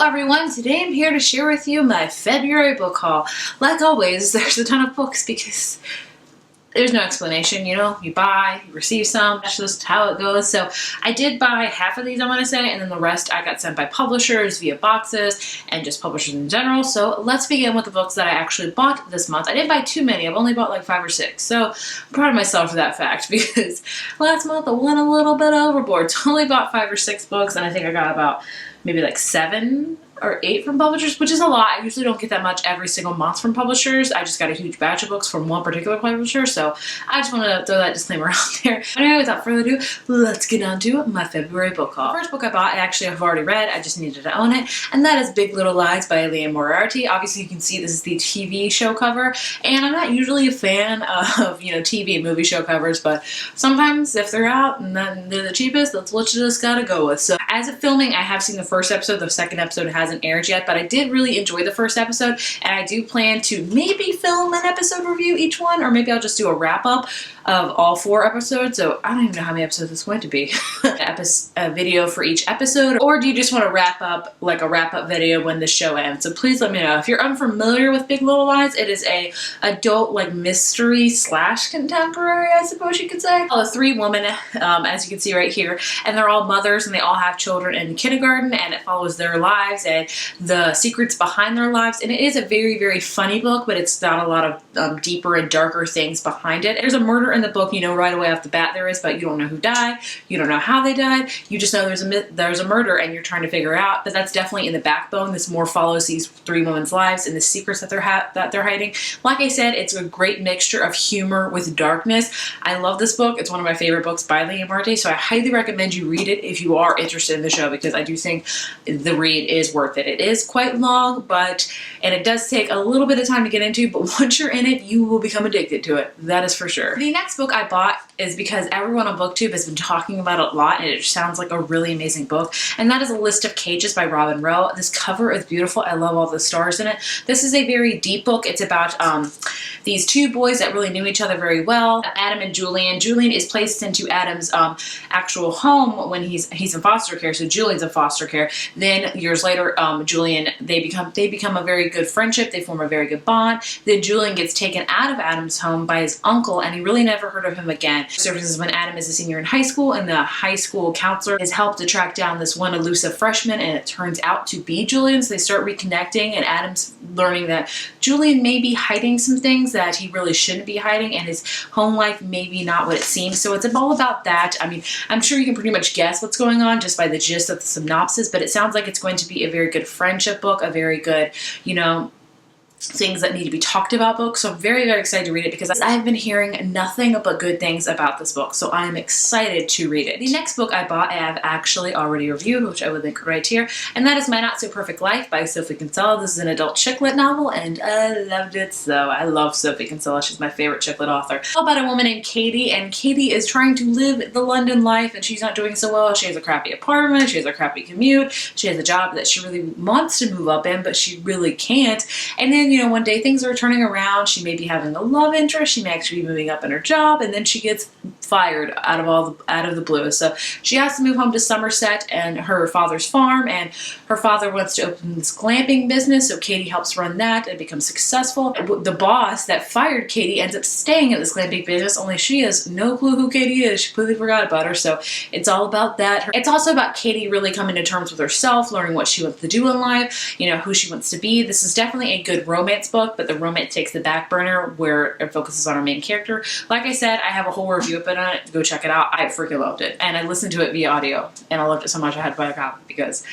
everyone, today I'm here to share with you my February book haul. Like always, there's a ton of books because there's no explanation, you know, you buy, you receive some, that's just how it goes. So I did buy half of these, I want to say, and then the rest I got sent by publishers via boxes and just publishers in general. So let's begin with the books that I actually bought this month. I didn't buy too many, I've only bought like 5 or 6. So I'm proud of myself for that fact because last month I went a little bit overboard. So I only bought 5 or 6 books and I think I got about maybe like 7 or 8 from publishers, which is a lot. I usually don't get that much every single month from publishers. I just got a huge batch of books from one particular publisher, so I just want to throw that disclaimer out there. Anyway, without further ado, let's get on to my February book haul. The first book I bought, I actually have already read, I just needed to own it, and that is Big Little Lies by Liam Moriarty. Obviously, you can see this is the TV show cover, and I'm not usually a fan of, you know, TV and movie show covers, but sometimes if they're out and then they're the cheapest, that's what you just gotta go with. So as of filming, I have seen the first episode. The second episode hasn't aired yet, but I did really enjoy the first episode, and I do plan to maybe film an episode review each one, or maybe I'll just do a wrap-up of all 4 episodes. So I don't even know how many episodes it's going to be. A video for each episode, or do you just want to wrap up like a wrap-up video when the show ends? So please let me know. If you're unfamiliar with Big Little Lies, it is a adult like mystery / contemporary, I suppose you could say. 3 women, as you can see right here, and they're all mothers and they all have children in kindergarten, and it follows their lives and the secrets behind their lives. And it is a very, very funny book, but it's got a lot of deeper and darker things behind it. There's a murder in the book, you know right away off the bat there is, but you don't know who died, you don't know how they died, you just know there's a murder and you're trying to figure it out. But that's definitely in the backbone. This more follows these 3 women's lives and the secrets that they're hiding. Like I said, it's a great mixture of humor with darkness. I love this book. It's one of my favorite books by Liam Moriarty, so I highly recommend you read it if you are interested in the show, because I do think the read is worth it. It is quite long, and it does take a little bit of time to get into, but once you're in it, you will become addicted to it. That is for sure. The next book I bought is because everyone on BookTube has been talking about it a lot, and it sounds like a really amazing book, and that is A List of Cages by Robin Rowe. This cover is beautiful. I love all the stars in it. This is a very deep book. It's about these 2 boys that really knew each other very well, Adam and Julian. Julian is placed into Adam's actual home when he's in foster care, so Julian's in foster care. Then years later, Julian, they become a very good friendship. They form a very good bond. Then Julian gets taken out of Adam's home by his uncle, and he really never heard of him again. Surfaces when Adam is a senior in high school, and the high school counselor has helped to track down this one elusive freshman, and it turns out to be Julian. So they start reconnecting, and Adam's learning that Julian may be hiding some things that he really shouldn't be hiding, and his home life may be not what it seems. So it's all about that. I mean, I'm sure you can pretty much guess what's going on just by the gist of the synopsis, but it sounds like it's going to be a very good friendship book, a very good, you know, things that need to be talked about book. So I'm very, very excited to read it because I've been hearing nothing but good things about this book. So I'm excited to read it. The next book I bought, I have actually already reviewed, which I will link right here, and that is My Not So Perfect Life by Sophie Kinsella. This is an adult chick lit novel, and I loved it so. I love Sophie Kinsella. She's my favorite chick lit author. It's all about a woman named Katie, and Katie is trying to live the London life, and she's not doing so well. She has a crappy apartment, she has a crappy commute, she has a job that she really wants to move up in, but she really can't. And then, you know, one day things are turning around. She may be having a love interest. She may actually be moving up in her job, and then she gets fired out of the blue. So she has to move home to Somerset and her father's farm, and her father wants to open this glamping business, so Katie helps run that and becomes successful. The boss that fired Katie ends up staying at this glamping business, only she has no clue who Katie is. She completely forgot about her. So it's all about that. It's also about Katie really coming to terms with herself, learning what she wants to do in life, you know, who she wants to be. This is definitely a good romance book, but the romance takes the back burner where it focuses on our main character. Like I said, I have a whole review of it on it. Go check it out. I freaking loved it. And I listened to it via audio, and I loved it so much I had to buy a copy because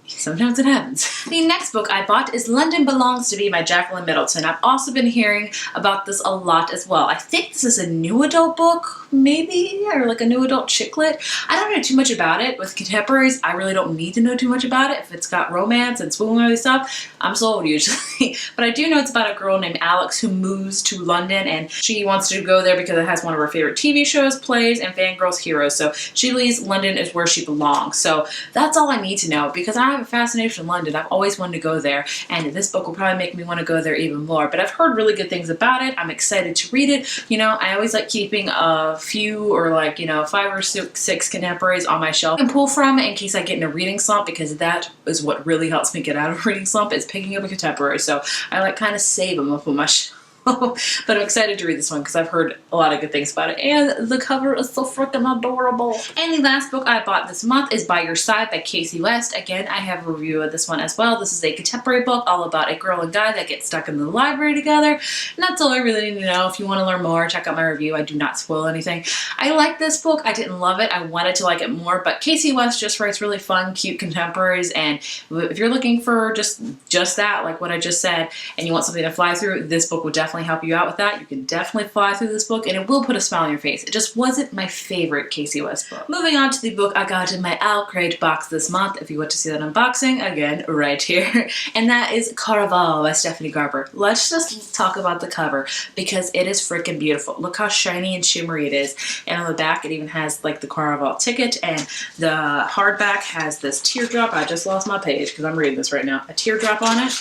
sometimes it happens. The next book I bought is London Belongs to Me by Jacqueline Middleton. I've also been hearing about this a lot as well. I think this is a new adult book, maybe, or like a new adult chick lit. I don't know too much about it. With contemporaries, I really don't need to know too much about it. If it's got romance and swoon stuff, I'm sold usually. But I do know it's about a girl named Alex who moves to London, and she wants to go there because it has one of her favorite TV shows, plays, and fangirls heroes. So she believes London is where she belongs. So that's all I need to know, because I have a fascination in London. I've always wanted to go there, and this book will probably make me want to go there even more. But I've heard really good things about it. I'm excited to read it. You know, I always like keeping a few or like, you know, 5 or 6 contemporaries on my shelf and pull from in case I get in a reading slump, because that is what really helps me get out of a reading slump, is picking up a contemporary. So I like kind of save them up on my shelf. But I'm excited to read this one because I've heard a lot of good things about it, and the cover is so freaking adorable. And the last book I bought this month is By Your Side by Casey West. Again, I have a review of this one as well. This is a contemporary book all about a girl and guy that get stuck in the library together, and that's all I really need to know. If you want to learn more, check out my review. I do not spoil anything. I like this book. I didn't love it. I wanted to like it more, but Casey West just writes really fun, cute contemporaries, and if you're looking for just that, like what I just said, and you want something to fly through, this book would definitely help you out with that. You can definitely fly through this book, and it will put a smile on your face. It just wasn't my favorite Casey West book. Moving on to the book I got in my Al Crate box this month. If you want to see that unboxing, again, right here. And that is Caraval by Stephanie Garber. Let's just talk about the cover because it is freaking beautiful. Look how shiny and shimmery it is. And on the back, it even has like the Caraval ticket, and the hardback has this teardrop. I just lost my page because I'm reading this right now. A teardrop on it.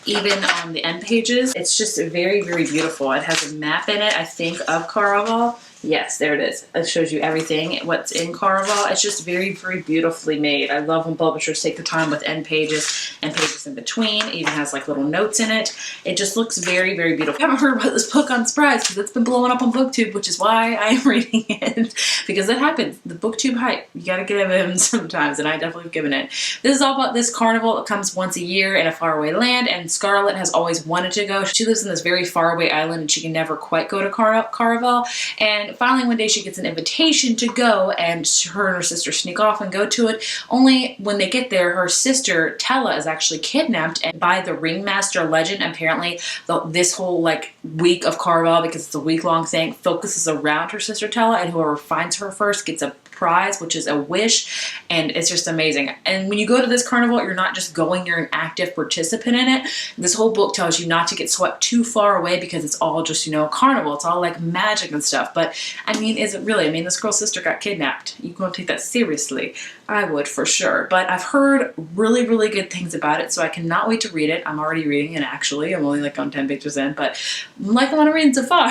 Even on the end pages, it's just very, very beautiful. It has a map in it, I think, of Caraval. Yes, there it is. It shows you everything, what's in Caraval. It's just very, very beautifully made. I love when publishers take the time with end pages and pages in between. It even has like little notes in it. It just looks very, very beautiful. I haven't heard about this book on surprise because it's been blowing up on BookTube, which is why I am reading it. Because it happens. The BookTube hype. You gotta give it sometimes, and I definitely have given it. This is all about this carnival. It comes once a year in a faraway land, and Scarlett has always wanted to go. She lives in this very faraway island, and she can never quite go to Caraval. And finally one day she gets an invitation to go, and her and her sister sneak off and go to it. Only when they get there, her sister Tella is actually kidnapped, and by the ringmaster legend, apparently this whole like week of Caraval, because it's a week-long thing, focuses around her sister Tella, and whoever finds her first gets a prize, which is a wish, and it's just amazing. And when you go to this carnival, you're not just going, you're an active participant in it. This whole book tells you not to get swept too far away because it's all just, you know, carnival. It's all like magic and stuff. But I mean, is it really? I mean, this girl's sister got kidnapped. You gonna take that seriously? I would for sure. But I've heard really, really good things about it, so I cannot wait to read it. I'm already reading it actually. I'm only like on 10 pages in, but I'm liking what I'm reading so far.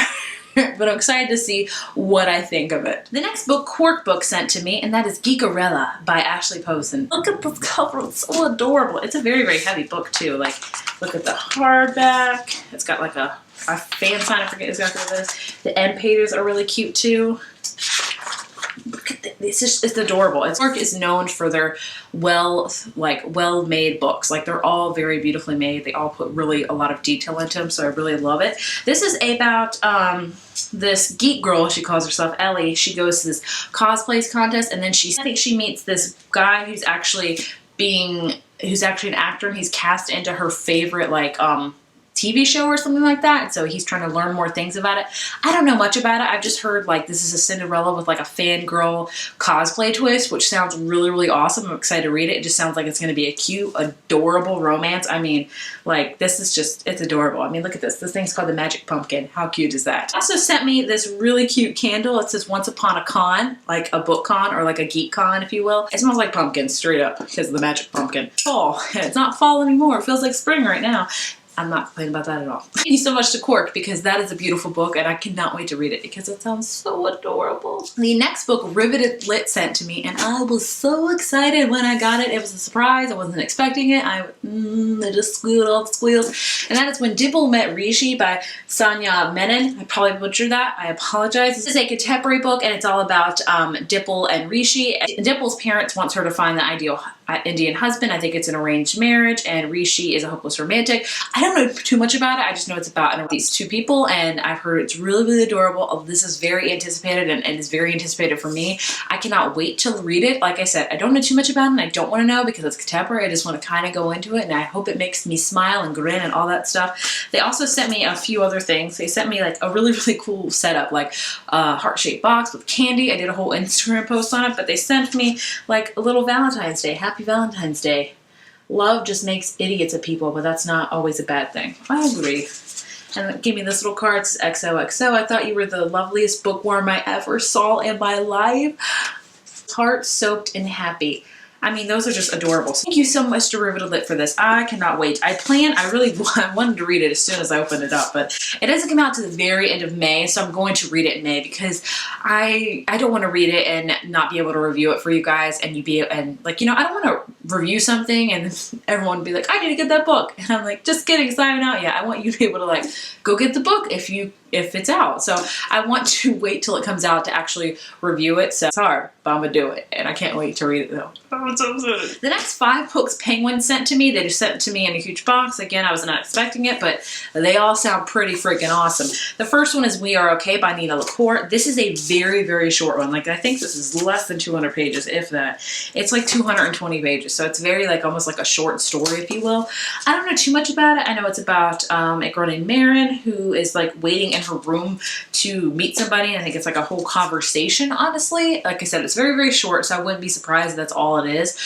But I'm excited to see what I think of it. The next book, Quirk Book, sent to me, and that is Geekarella by Ashley Posen. Look at this cover, it's so adorable. It's a very, very heavy book too. Like, look at the hardback. It's got like a fan sign, I forget exactly what it is. The end pages are really cute too. Look at this, it's adorable. Quirk is known for their well-made books. Like, they're all very beautifully made. They all put really a lot of detail into them, so I really love it. This is about this geek girl, she calls herself Ellie. She goes to this cosplays contest, and then I think she meets this guy who's actually an actor, and he's cast into her favorite like TV show or something like that, and so he's trying to learn more things about it. I don't know much about it. I've just heard like this is a Cinderella with like a fangirl cosplay twist, which sounds really, really awesome. I'm excited to read it. It just sounds like it's going to be a cute, adorable romance. I mean, like, this is just, it's adorable. I mean, look at this. This thing's called the Magic Pumpkin. How cute is that? Also sent me this really cute candle. It says Once Upon a Con, like a book con or like a geek con, if you will. It smells like pumpkins, straight up, because of the Magic Pumpkin. Fall. And it's not fall anymore. It feels like spring right now. I'm not complaining about that at all. Thank you so much to Quirk, because that is a beautiful book, and I cannot wait to read it because it sounds so adorable. The next book, Riveted Lit, sent to me, and I was so excited when I got it. It was a surprise. I wasn't expecting it. I just squealed all the squeals. And that is When Dibble Met Rishi by Sanya Menon. I probably butchered that. I apologize. This is a contemporary book, and it's all about Dibble and Rishi. Dibble's parents wants her to find the ideal Indian husband. I think it's an arranged marriage, and Rishi is a hopeless romantic. I don't know too much about it. I just know it's about these two people, and I've heard it's really, really adorable. This is very anticipated, and is very anticipated for me. I cannot wait to read it. Like I said, I don't know too much about it, and I don't want to know because it's contemporary. I just want to kind of go into it, and I hope it makes me smile and grin and all that stuff. They also sent me a few other things. They sent me like a really, really cool setup, like a heart-shaped box with candy. I did a whole Instagram post on it, but they sent me like a little Valentine's Day. Happy Valentine's Day. Love just makes idiots of people, but that's not always a bad thing. I agree. And it gave me this little card. It says XOXO. I thought you were the loveliest bookworm I ever saw in my life. Heart soaked and happy. I mean, those are just adorable. So thank you so much, Derivative Lit, for this. I cannot wait. I really wanted to read it as soon as I opened it up, but it doesn't come out to the very end of May, so I'm going to read it in May because I don't want to read it and not be able to review it for you guys, and I don't want to review something and everyone be like, I need to get that book, and I'm like, just kidding, it's not even out yet. I want you to be able to like go get the book if it's out. So I want to wait till it comes out to actually review it. So it's hard, but I'm gonna do it, and I can't wait to read it though. I'm so excited. The next 5 books Penguin sent to me, they just sent it to me in a huge box. Again, I was not expecting it, but they all sound pretty freaking awesome. The first one is We Are Okay by Nina LaCour. This is a very, very short one. Like, I think this is less than 200 pages, if that. It's like 220 pages, so it's very like almost like a short story, if you will. I don't know too much about it. I know it's about a girl named Marin who is like waiting in her room to meet somebody. I think it's like a whole conversation, honestly. Like I said, it's very, very short, so I wouldn't be surprised if that's all it is.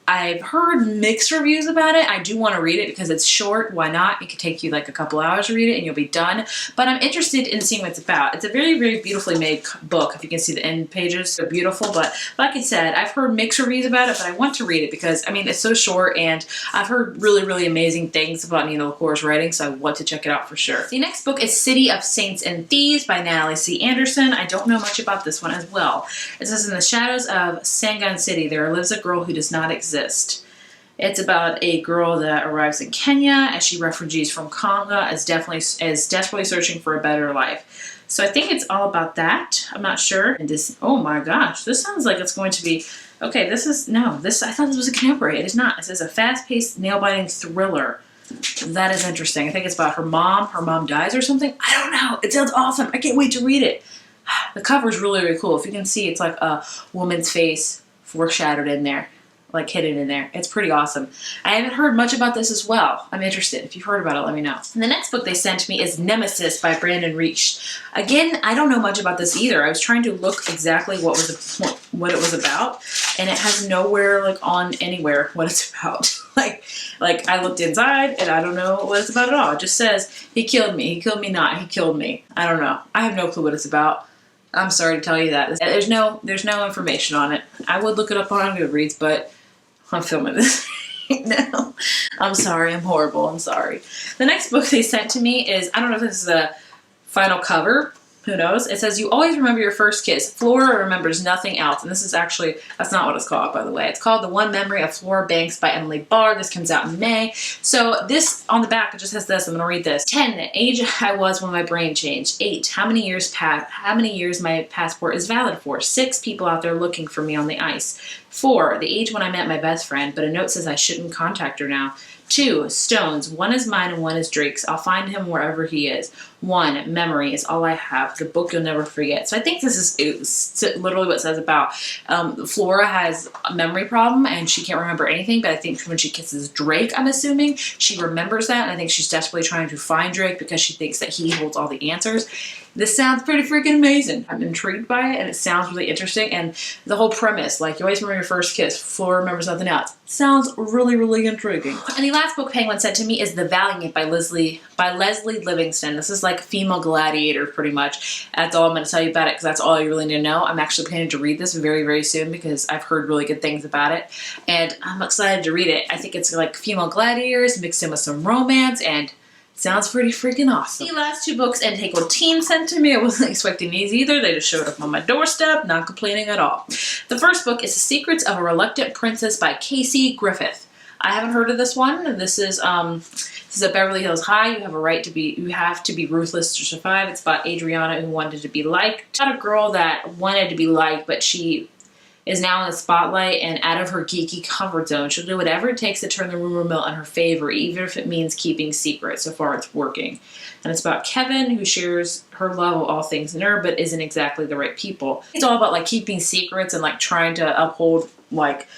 I've heard mixed reviews about it. I do want to read it because it's short. Why not? It could take you like a couple hours to read it and you'll be done. But I'm interested in seeing what it's about. It's a very, very beautifully made book. If you can see the end pages, they're beautiful. But like I said, I've heard mixed reviews about it, but I want to read it because, I mean, it's so short and I've heard really, really amazing things about Nina LaCour's writing, so I want to check it out for sure. The next book is City of Saints and Thieves by Natalie C. Anderson. I don't know much about this one as well. It says, in the shadows of Sangan City, there lives a girl who does not exist. It's about a girl that arrives in Kenya as she refugees from Congo is desperately searching for a better life. So I think it's all about that. I'm not sure. And this, oh my gosh, this sounds like it's going to be, okay, I thought this was a contemporary. It is not. It says a fast-paced, nail-biting thriller. That is interesting. I think it's about her mom. Her mom dies or something. I don't know. It sounds awesome. I can't wait to read it. The cover is really, really cool. If you can see, it's like a woman's face foreshadowed in there, like hidden in there. It's pretty awesome. I haven't heard much about this as well. I'm interested. If you've heard about it, let me know. And the next book they sent me is Nemesis by Brandon Reich. Again, I don't know much about this either. I was trying to look exactly what it was about, and it has nowhere like on anywhere what it's about. like I looked inside and I don't know what it's about at all. It just says he killed me not, he killed me. I don't know. I have no clue what it's about. I'm sorry to tell you that. There's no information on it. I would look it up on Goodreads, but I'm filming this right now. I'm sorry. I'm horrible. I'm sorry. The next book they sent to me is, I don't know if this is a final cover. Who knows? It says, you always remember your first kiss. Flora remembers nothing else. And this is actually, that's not what it's called, by the way. It's called The One Memory of Flora Banks by Emily Barr. This comes out in May. So this, on the back, it just has this. I'm going to read this. 10, the age I was when my brain changed. 8, how many years my passport is valid for. 6, people out there looking for me on the ice. 4, the age when I met my best friend, but a note says I shouldn't contact her now. 2, stones. 1 is mine and 1 is Drake's. I'll find him wherever he is. 1, memory is all I have. The book you'll never forget. So I think this is literally what it says about Flora has a memory problem and she can't remember anything, but I think when she kisses Drake, I'm assuming, she remembers that, and I think she's desperately trying to find Drake because she thinks that he holds all the answers. This sounds pretty freaking amazing. I'm intrigued by it, and it sounds really interesting, and the whole premise, like, you always remember your first kiss, Flora remembers nothing else. Sounds really, really intriguing. And the last book Penguin sent to me is The Valiant by Leslie Livingston. This is like female gladiator, pretty much. That's all I'm going to tell you about it, because that's all you really need to know. I'm actually planning to read this very, very soon, because I've heard really good things about it, and I'm excited to read it. I think it's like female gladiators mixed in with some romance, and sounds pretty freaking awesome. The last 2 books Ntako Teen sent to me, I wasn't expecting these either. They just showed up on my doorstep, not complaining at all. The first book is The Secrets of a Reluctant Princess by Casey Griffinth. I haven't heard of this one. This is a Beverly Hills High. You have to be ruthless to survive. It's about Adriana who wanted to be liked. Not a girl that wanted to be liked, but she is now in the spotlight and out of her geeky comfort zone. She'll do whatever it takes to turn the rumor mill in her favor, even if it means keeping secrets. So far, it's working. And it's about Kevin, who shares her love of all things nerd, but isn't exactly the right people. It's all about like keeping secrets and like trying to uphold like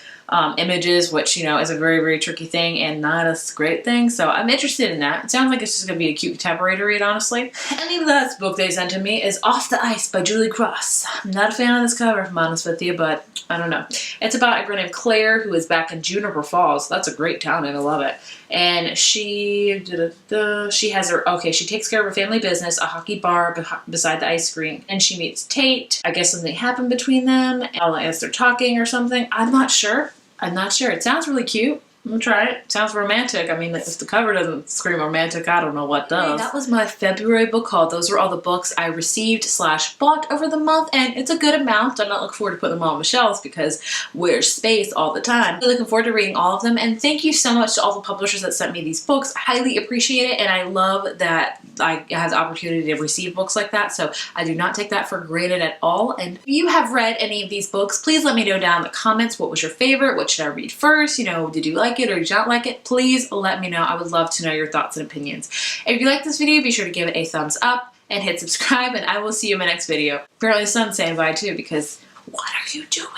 images, which, you know, is a very, very tricky thing and not a great thing. So I'm interested in that. It sounds like it's just going to be a cute contemporary to read, honestly. And the last book they sent to me is Off the Ice by Julie Cross. I'm not a fan of this cover, if I'm honest with you, but I don't know. It's about a girl named Claire who is back in Juniper Falls. That's a great town, and I love it. And she takes care of her family business, a hockey bar beside the ice rink. And she meets Tate. I guess something happened between them. As they're talking or something. I'm not sure. I'm not sure. It sounds really cute. I'm gonna try it. Sounds romantic. I mean, if the cover doesn't scream romantic, I don't know what does. Okay, that was my February book haul. Those were all the books I received / bought over the month, and it's a good amount. I'm not looking forward to putting them all on the shelves because where's space all the time. I'm really looking forward to reading all of them, and thank you so much to all the publishers that sent me these books. I highly appreciate it, and I love that I have the opportunity to receive books like that, so I do not take that for granted at all. And if you have read any of these books, please let me know down in the comments what was your favorite, what should I read first, you know, did you like it or did you not like it? Please let me know. I would love to know your thoughts and opinions. If you like this video, be sure to give it a thumbs up and hit subscribe, and I will see you in my next video. Apparently the sun's saying bye too, because what are you doing?